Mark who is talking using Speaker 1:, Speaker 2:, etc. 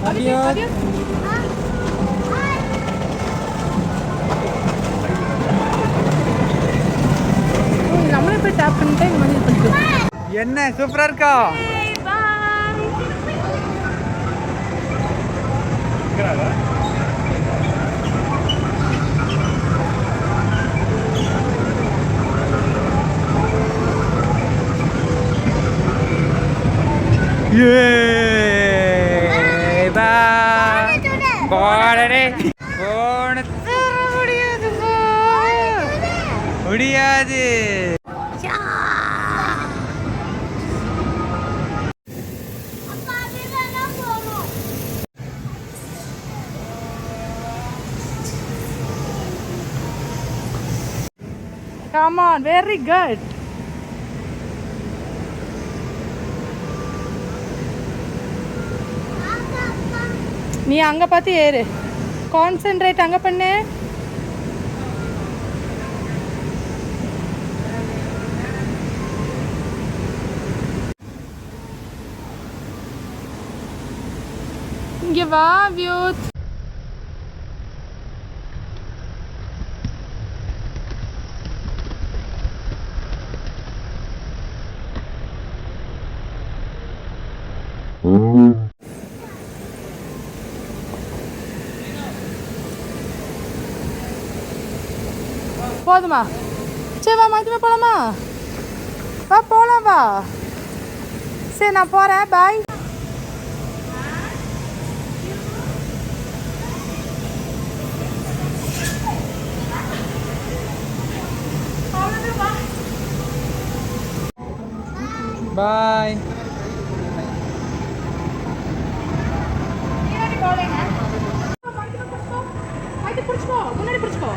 Speaker 1: Adios. நம்மளே போய் tape பண்ணிட்டு இங்கே வந்து பண்ணிக்கலாம். என்ன சூப்பராக இருக்கா? முடியாது. Come on, very good. நீ அங்க பார்த்து ஏறு. கான்சென்ட்ரேட் அங்க பண்ணு. இங்க வா வியூத். போதுமா? சரி வா மதியமா போகலாமா? வா போகலாம் வா. சரி நான் போகிறேன், பாய். பாய். முன்னாடி பிடிச்சிக்கோ.